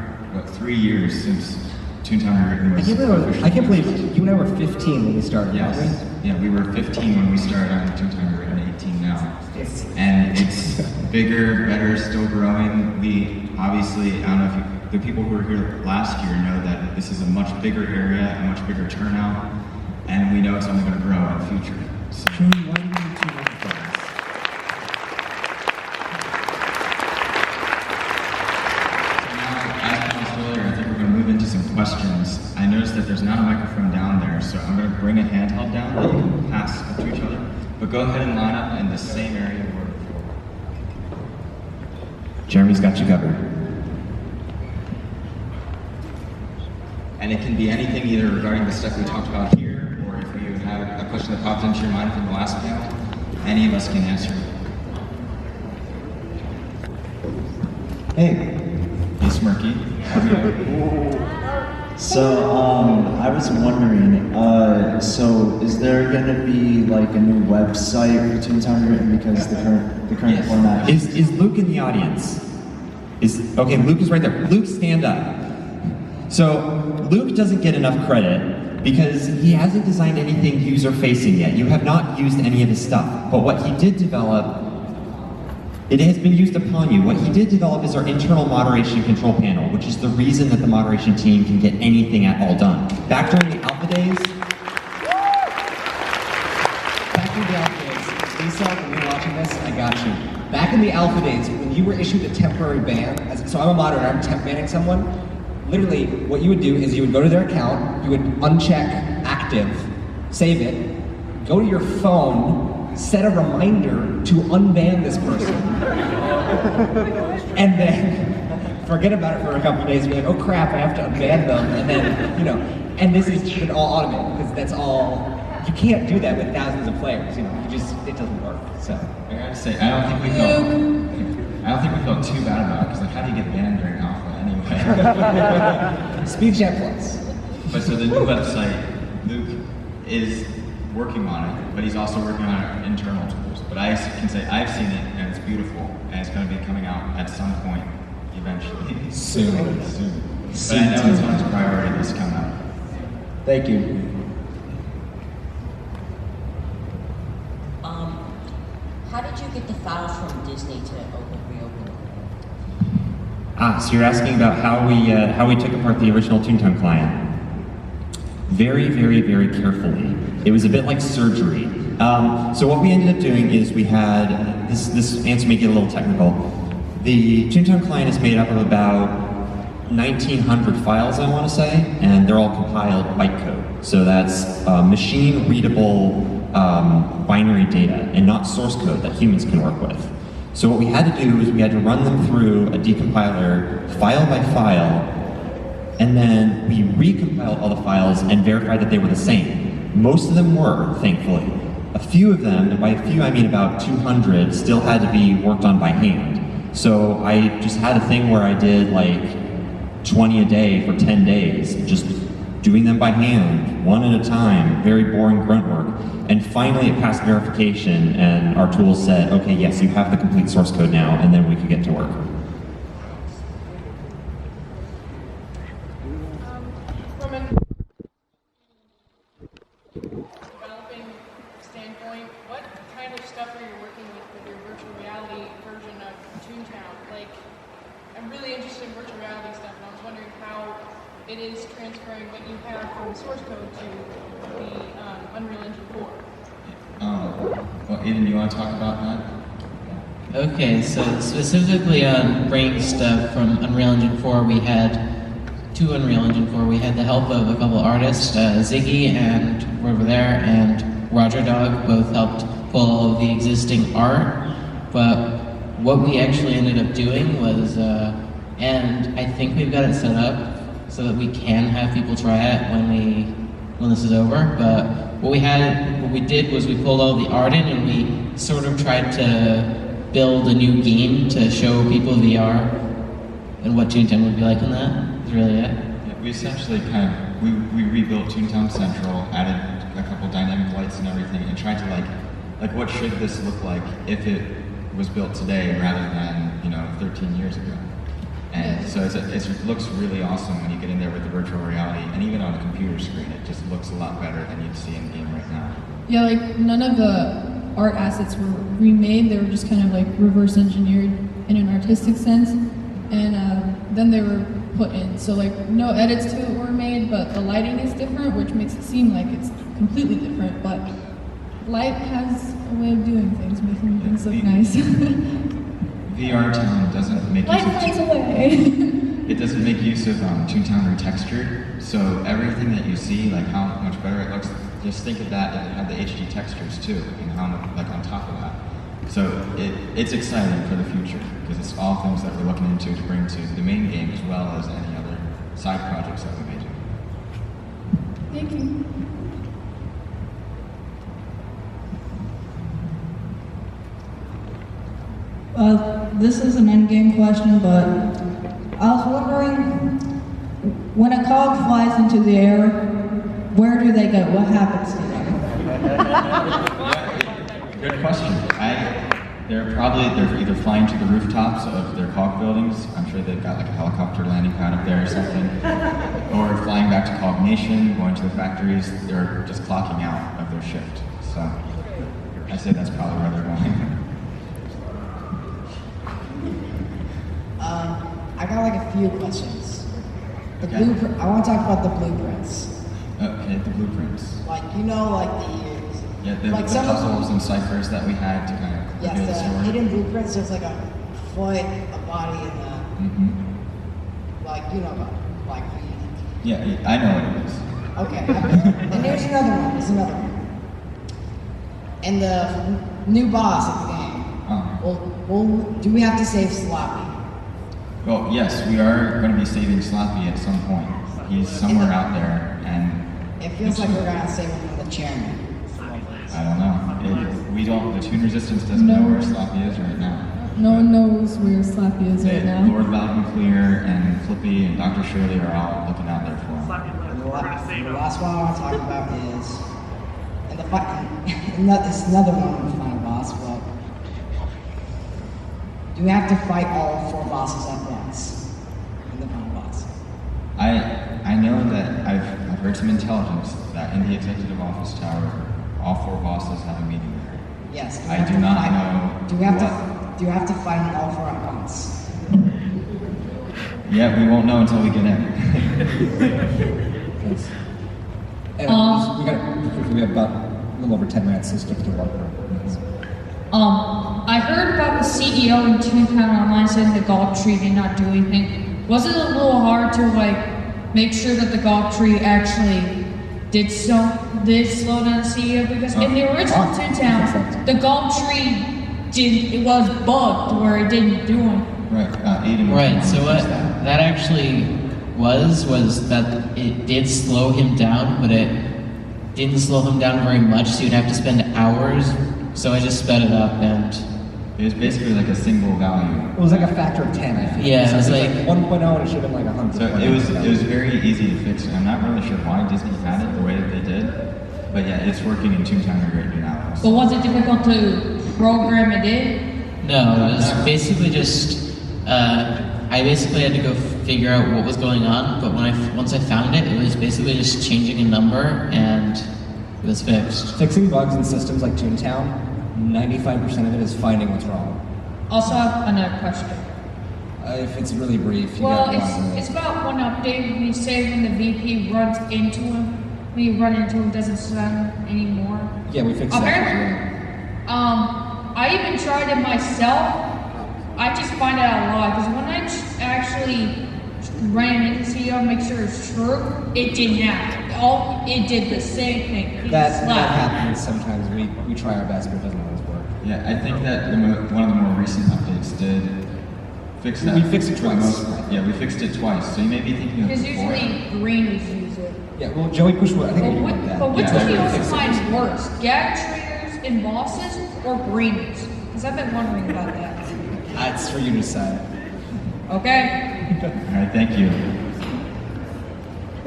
3 years since Toontown Rewritten was I can't believe you and I were 15 when we started. Yes. weren't Yeah, we were 15 when we started on Toontown Rewritten, 18 now. And it's bigger, better, still growing. We obviously, I don't know if the people who were here last year know that this is a much bigger area, a much bigger turnout, and we know it's only going to grow in the future. So, Why do you need 2 microphones? as promised earlier, I think we're going to move into some questions. I noticed that there's not a microphone down there, so I'm going to bring a handheld down that you can pass up to each other. But go ahead and line up in the same area you were before. Jeremy's got you covered. And it can be anything either regarding the stuff we talked about here, or if you have a question that popped into your mind from the last panel, any of us can answer. Hey, Hey, Smirky. so I was wondering, so is there gonna be like a new website for Toontown Rewritten because the current Yes. format? Is Luke in the audience? Okay, Luke is right there. Luke, stand up. So Luke doesn't get enough credit because he hasn't designed anything user-facing yet. You have not used any of his stuff. But what he did develop, it has been used upon you. What he did develop is our internal moderation control panel, which is the reason that the moderation team can get anything at all done. Back during the alpha days, Lisa, when you're watching this, I got you. Back in the alpha days, when you were issued a temporary ban, so I'm a moderator, I'm temp banning someone, literally what you would do is you would go to their account, you would uncheck active, save it, go to your phone, set a reminder to unban this person, and then forget about it for a couple of days and be like, oh crap, I have to unban them, and then, and this is been all automated, because that's all, you can't do that with thousands of players, it doesn't work, so. I gotta say, I don't think we felt too bad about it, because like, how do you get banned during alpha anyway? Speed Chat Plus. But so the new website, Luke is working on it, but he's also working on our internal tools. But I can say I've seen it, and it's beautiful, and it's going to be coming out at some point, eventually. Soon. But I know it's on his priority list coming up. Thank you. How did you get the files from Disney to reopen? so you're asking about how we took apart the original Toontown client. Very, very, very carefully. It was a bit like surgery. So what we ended up doing is we had, this answer may get a little technical. The Toontown client is made up of about 1,900 files, I want to say, and they're all compiled bytecode. So that's machine-readable binary data and not source code that humans can work with. So what we had to do is we had to run them through a decompiler file by file, and then we recompiled all the files and verified that they were the same. Most of them were, thankfully. A few of them, and by a few I mean about 200, still had to be worked on by hand. So I just had a thing where I did like 20 a day for 10 days, just doing them by hand, one at a time, very boring grunt work. And finally it passed verification and our tools said, okay, yes, you have the complete source code now, and then we could get to work. From a developing standpoint, what kind of stuff are you working with your virtual reality version of Toontown? Like, I'm really interested in virtual reality stuff, and I was wondering how it is transferring what you have from source code to the Unreal Engine 4. Well, Aiden, do you want to talk about that? Okay, so specifically on bringing stuff from Unreal Engine 4, we had to Unreal Engine 4, we had the help of a couple artists, Ziggy and over there, and Roger Dog both helped pull all of the existing art. But what we actually ended up doing was, and I think we've got it set up so that we can have people try it when this is over. But what we did was we pulled all the art in and we sort of tried to build a new game to show people VR and what Toontown would be like in that. Is really it. Yeah, we essentially kind of we rebuilt Toontown Central, added a couple dynamic lights and everything, and tried to like what should this look like if it was built today rather than 13 years ago. And so it looks really awesome when you get in there with the virtual reality, and even on a computer screen, it just looks a lot better than you'd see in the game right now. Yeah, like none of the art assets were remade. They were just kind of like reverse engineered in an artistic sense, and then they were put in. So like no edits to it were made, but the lighting is different, which makes it seem like it's completely different. But light has a way of doing things, making things look nice. VR Town doesn't make Light finds a way. It doesn't make use of Toontown Retextured, so everything that you see, like how much better it looks, just think of that and have the HD textures too, and how like on top of that. So it's exciting for the future because it's all things that we're looking into to bring to the main game as well as any other side projects that we may do. Thank you. This is an endgame question, but I was wondering, when a cog flies into the air, where do they go? What happens to them? Good question. They're either flying to the rooftops of their cog buildings. I'm sure they've got like a helicopter landing pad up there or something. Or flying back to Cog Nation, going to the factories. They're just clocking out of their shift. So I say that's probably where they're going. I got like a few questions. The Okay. blueprint. I want to talk about the blueprints. Okay, the blueprints. Like like Yeah, the some of them- puzzles and ciphers that we had to kind of reveal the Yes, the story. hidden blueprints. There's like a foot, a body, and Mm-hmm. like feet. Yeah, I know what it is. Okay, and there's another one. And the new boss of the game. Do we have to save Sloppy? Well, yes, we are going to be saving Slappy at some point. He's somewhere out there, and It feels like we're gonna save him from the chairman. I don't know. The Toon Resistance doesn't know where Slappy is right now. No one knows where Slappy is right now. Lord Loud and Clear and Flippy and Dr. Shirley are all looking out there for him. And the last one I want to talk about is, and it's another one with the final boss, but do we have to fight all 4 bosses at once in the final boss? I know that I've heard some intelligence that in the Executive Office Tower, all 4 bosses have a meeting there. Yes. I do not know. Do we have to fight them all 4 at once? Yeah, we won't know until we get in. And we have about a little over 10 minutes to skip to work. I heard about the CEO in Toontown Online saying the golf tree did not do anything. Was it a little hard to make sure that the golf tree actually did slow down the CEO? Because in the original Toontown, the golf tree it was bugged where it didn't do anything. Right, Aiden. Right, so what that actually was that it did slow him down, but it didn't slow him down very much, so you'd have to spend hours. So I just sped it up, and it was basically like a single value. It was like a factor of 10, I think. Yeah, so it was like 1.0 and it should have been like 100. So it was very easy to fix. I'm not really sure why Disney had it the way that they did, but yeah, it's working in Toontown Rewritten now. But was it difficult to program it in? no, it was basically just I basically had to go figure out what was going on. But once I found it, it was basically just changing a number, and it was fixed. Fixing bugs in systems like Toontown, 95% of it is finding what's wrong. Also, I have another question. If it's really brief, you Well, got it's about one update when you say when the VP runs into him, when you run into him, it doesn't sound anymore. Yeah, we fixed that. Apparently, I even tried it myself. I just find out a lot because when I actually ran into CEO, make sure it's true, it didn't happen. It did the same thing. It That slapped. happens sometimes. We try our best, but it doesn't always work. Yeah, I think that one of the more recent updates did fix that. We fixed it for the twice. most part. Yeah, we fixed it twice. So you may be thinking of Because before. usually greenies use it. Yeah, well, Joey Pushwood, I think we did that. But which Yeah, one do you I also fixed it. find worse? Gag traders and bosses or greenies? Because I've been wondering about that. That's for you to decide. Okay? All right, thank you.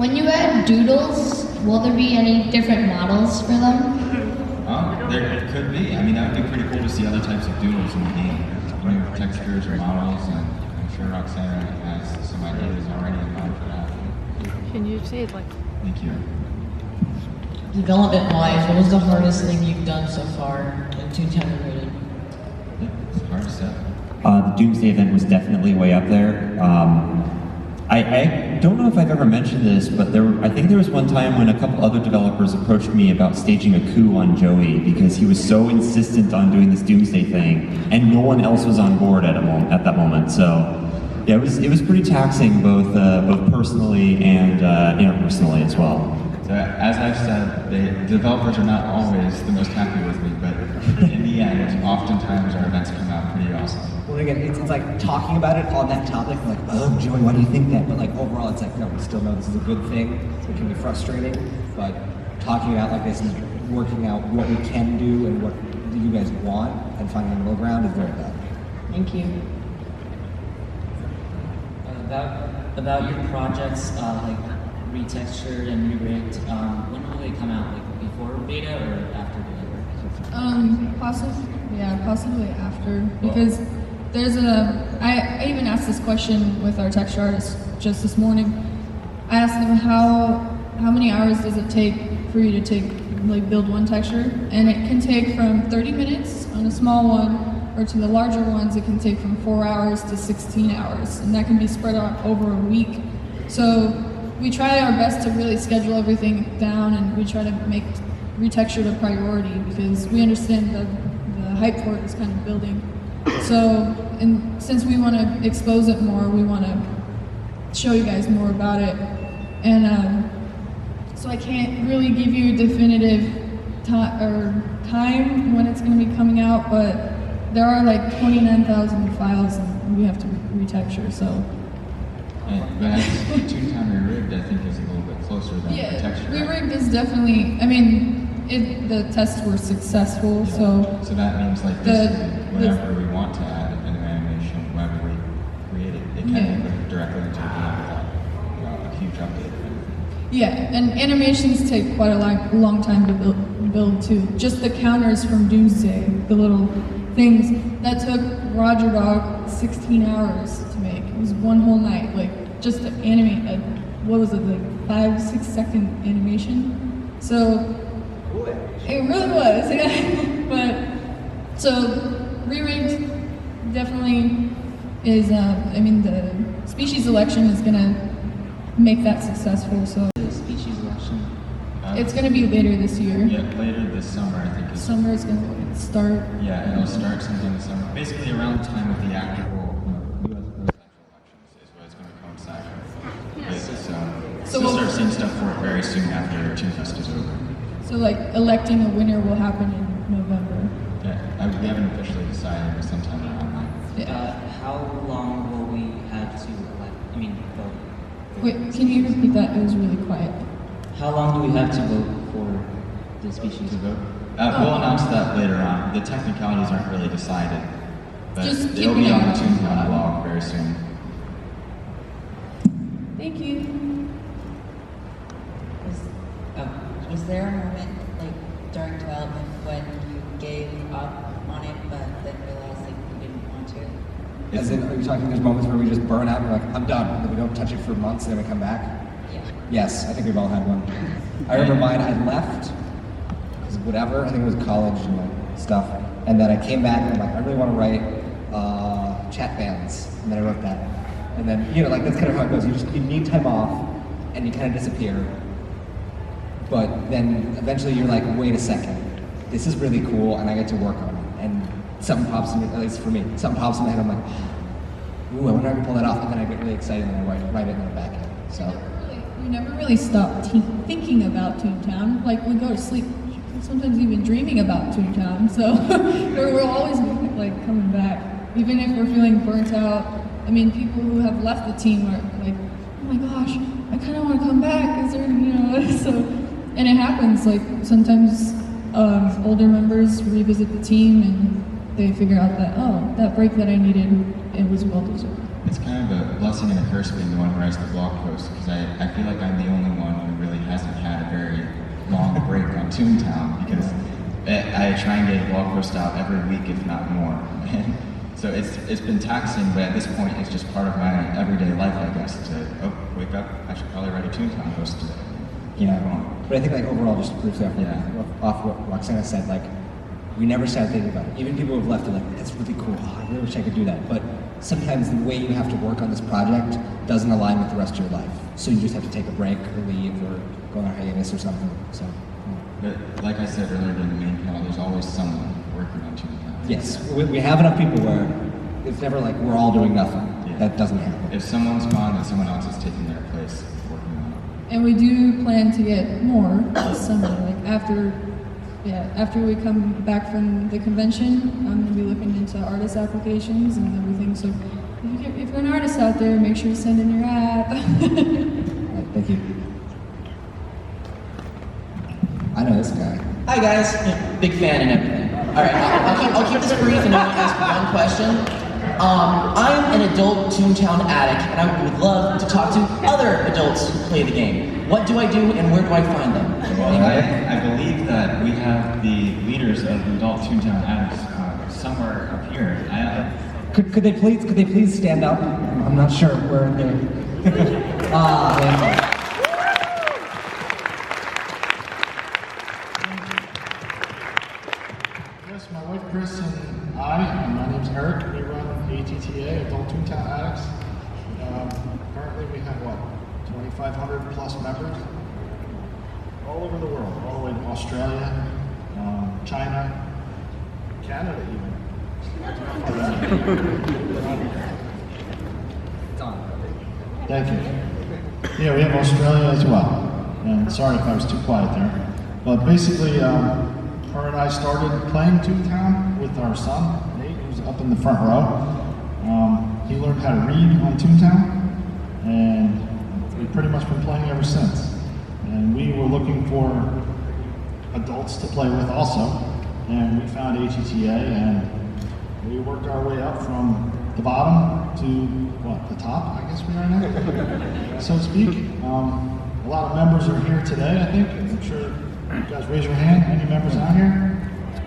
When you add doodles, will there be any different models for them? There could be. I mean, that would be pretty cool to see other types of doodles in the game. New textures or models, and I'm sure Roxana has some ideas already in mind for that. Can you say it like? Thank you. Development-wise, what was the hardest thing you've done so far in Toontown Rewritten? It's hard to say. The Doomsday event was definitely way up there. I don't know if I've ever mentioned this, but I think there was one time when a couple other developers approached me about staging a coup on Joey because he was so insistent on doing this Doomsday thing, and no one else was on board at that moment. So yeah, it was pretty taxing both personally and interpersonally as well. So as I've said, the developers are not always the most happy with me, but in the end, oftentimes our events come out pretty awesome. Well, again, it's like talking about it on that topic, like, oh, Joey, why do you think that? But like overall, it's like, no, we still know this is a good thing. So it can be frustrating, but talking it out like this and working out what we can do and what you guys want and finding a middle ground is very bad. Thank you. About your projects, like retextured and rewritten, when will they come out? Like before beta or after beta? Possibly after, because there's I even asked this question with our texture artist just this morning. I asked them how many hours does it take for you to build one texture, and it can take from 30 minutes on a small one, or to the larger ones it can take from 4 hours to 16 hours, and that can be spread out over a week. So we try our best to really schedule everything down, and we try to make retextured a priority because we understand the hype for it is kind of building. So, and since we want to expose it more, we want to show you guys more about it. And so I can't really give you a definitive time when it's going to be coming out, but there are like 29,000 files and we have to retexture, so. But Toontown Rewritten, I think, is a little bit closer than the texture. Rewritten is definitely, I mean, the tests were successful, so. So that means like whenever we want to add an animation, whenever we create it, it can be put directly into the game without a huge update. Yeah, and animations take quite a long time to build too. Just the counters from Doomsday, the little things, that took Roger Dog 16 hours to make. It was one whole night, like just to animate a, what was it, like 5-6 second animation. So it really was, yeah. But so Rewrite definitely is. I mean, the species election is gonna make that successful. So the species election. It's gonna be later this year. Yeah, later this summer, I think. Summer is gonna start. Yeah, it'll start sometime this summer. Basically, around the time of the actual U.S. presidential elections is what it's going to coincide with. So we'll start seeing stuff for it very soon after Toonfest is over. So like electing a winner will happen in November. Yeah, we haven't officially decided, but sometime around that. Yeah. How long will we have to vote? Wait, can you repeat that? It was really quiet. How long do we have to vote for the species? To vote? We'll announce that later on. The technicalities aren't really decided, but it'll be on the Toontown blog very soon. Thank you. Was there a moment, like, during development when you gave up on it, but then realized that you didn't want to? As in, are you talking there's moments where we just burn out and we're like, I'm done, and then we don't touch it for months, and then we come back? Yeah. Yes, I think we've all had one. I remember mine, I left, because whatever, I think it was college and like, stuff, and then I came back and I'm like, I really want to write chat bands, and then I wrote that. And then, like, that's kind of how it goes. You need time off, and you kind of disappear. But then eventually you're like, wait a second, this is really cool and I get to work on it. And something pops in, at least for me, something pops in my head, I'm like, ooh, I wonder if I can pull that off. And then I get really excited and I write it in the back end. So. We never really stop thinking about Toontown. Like we go to sleep, sometimes even dreaming about Toontown. So we're always like coming back. Even if we're feeling burnt out. I mean, people who have left the team are like, oh my gosh, I kind of want to come back. Is there, so. And it happens, like sometimes older members revisit the team and they figure out that, oh, that break that I needed, it was well deserved. it's kind of a blessing and a curse being the one who writes the blog post, because I feel like I'm the only one who really hasn't had a very long break on Toontown, because I try and get a blog post out every week, if not more. So it's been taxing, but at this point it's just part of my everyday life, I guess, to wake up, I should probably write a Toontown post today. But I think like overall, just briefly off what Roxana said, like we never started thinking about it. Even people who've left are like, that's really cool. I really wish I could do that. But sometimes the way you have to work on this project doesn't align with the rest of your life. So you just have to take a break or leave or go on a hiatus or something. So. But like I said earlier in the main panel, there's always someone working on Toontown. Yes, we have enough people where it's never like we're all doing nothing. Yeah. That doesn't happen. If someone's gone, then someone else is taking their place working on it. And we do plan to get more this summer. Like after we come back from the convention, I'm gonna be looking into artist applications and everything. So if you're an artist out there, make sure to send in your app. Right, thank you. I know this guy. Hi guys, big fan and everything. All right, I'll keep this brief and only ask one question. I'm an adult Toontown addict, and I would love to talk to other adults who play the game. What do I do, and where do I find them? Well, I believe that we have the leaders of the adult Toontown addicts somewhere up here. Could they please stand up? I'm not sure where they're. Yes, my wife Chris and my name's Eric. We run ATTA, Adult Toontown Addicts. Currently we have 2,500 plus members all over the world, all the way to Australia, China, Canada even. Thank you. Yeah, we have Australia as well. And sorry if I was too quiet there. But basically, her and I started playing Toontown with our son, Nate, who's up in the front row. He learned how to read on Toontown, and we've pretty much been playing ever since. And we were looking for adults to play with also, and we found ATTA, and we worked our way up from the bottom to, the top, I guess we are now, so to speak. A lot of members are here today, I think. I'm sure you guys raise your hand. Any members out here?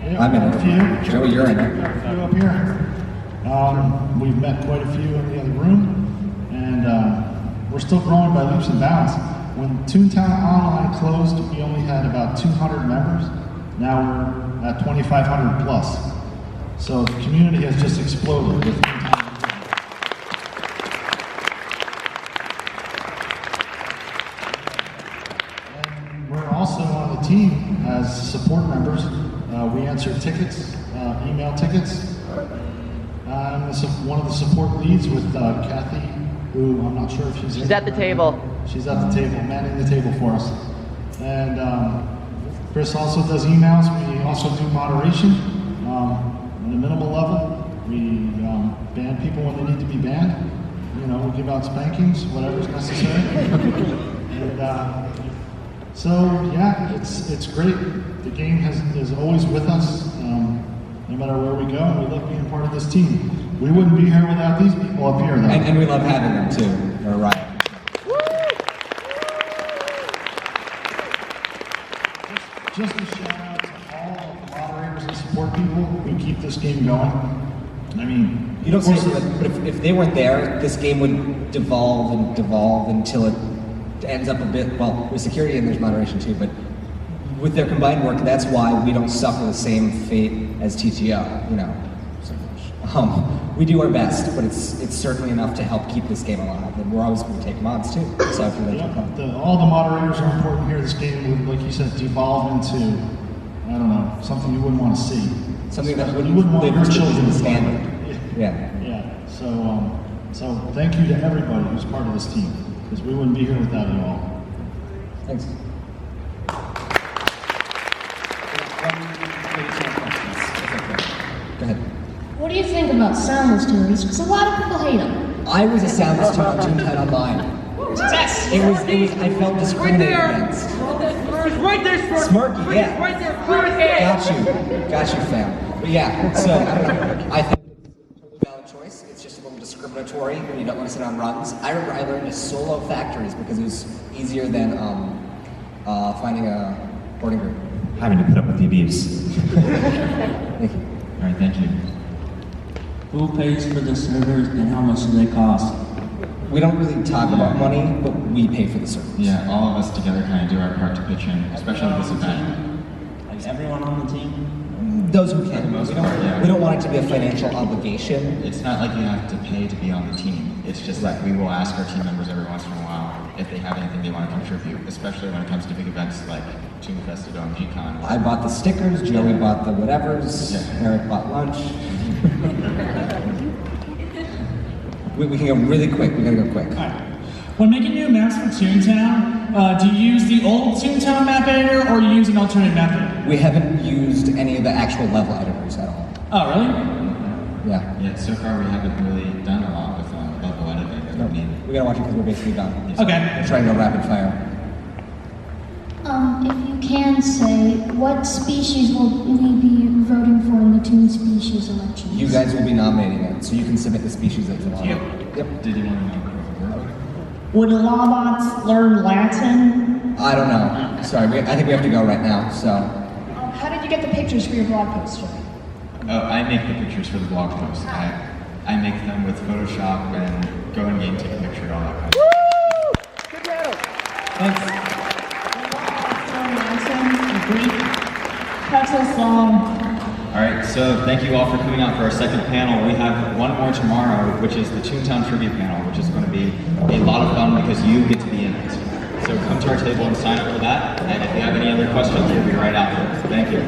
Yeah, I'm in a few. Joey, you're in it. A few up here. We've met quite a few in the other room, and we're still growing by leaps and bounds. When Toontown Online closed, we only had about 200 members. Now we're at 2,500 plus. So the community has just exploded with Toontown. And we're also on the team as support members. We answer tickets, email tickets. I'm one of the support leads with Kathy, who I'm not sure if she's at the table. She's at the table, manning the table for us. And Chris also does emails. We also do moderation at a minimal level. We ban people when they need to be banned. You know, we give out spankings, whatever's necessary. And so yeah, it's great. The game is always with us, no matter where we go, and we love being part of this team. We wouldn't be here without these people up here, though. And we love having them too. They're right. Just a shout out to all of the moderators and support people who keep this game going. I mean, you don't say that, but if they weren't there, this game would devolve until it ends up a bit, well, with security and there's moderation too, but with their combined work, that's why we don't suffer the same fate as TTO, you know. We do our best, but it's certainly enough to help keep this game alive, and we're always going to take mods too. So if you'd like to all the moderators are important here. This game would, like you said, devolve into, I don't know, something you wouldn't want to see. Something that you wouldn't want your children to standard. Yeah. Yeah. So thank you to everybody who's part of this team, because we wouldn't be here without you all. Thanks. Go ahead. What do you think about soundless tunes? Because a lot of people hate them. I was a soundless tune on Toontown Online. Yes. It was. I felt discriminated against. Right there, Smirky, yeah. Right there, Got you, fam. But yeah, so I think it's a totally valid choice. It's just a little discriminatory. discriminatory when you don't want to sit on runs. I remember I learned to solo factories because it was easier than finding a boarding group. Having to put up with the abuse. Thank you. All right, thank you. Who pays for the servers and how much do they cost? We don't really talk about money, but we pay for the servers. Yeah, all of us together kind of do our part to pitch in, especially with this event. Like everyone on the team? Those who can. For the most part, yeah. We don't want it to be a financial obligation. It's not like you have to pay to be on the team. It's just like we will ask our team members every once in a while if they have anything they want to contribute, especially when it comes to big events like Toonfest at OMGcon. I bought the stickers, Joey bought the whatevers, Eric bought lunch. we can go really quick. We gotta go quick. When making new maps for Toontown, do you use the old Toontown map editor or do you use an alternate map editor? We haven't used any of the actual level editors at all. Oh, really? Yeah. Yeah, so far we haven't really done a lot with level editing that we need. We gotta watch it because we're basically done. Okay. We're trying to go rapid fire. If you can say, what species will we be voting for in the Toon species elections? You guys will be nominating it, so you can submit the species that you want. Yep. Did you want to know? Would Lobots learn Latin? I don't know. Sorry, I think we have to go right now, so. How did you get the pictures for your blog post, Joey? Oh, I make the pictures for the blog post. I make them with Photoshop and go in game, take a picture, all that kind of stuff. Thanks. Texas song. All right, so thank you all for coming out for our second panel. We have one more tomorrow, which is the Toontown Trivia panel, which is going to be a lot of fun because you get to be in it. So come to our table and sign up for that. And if you have any other questions, we'll be right out there. Thank you.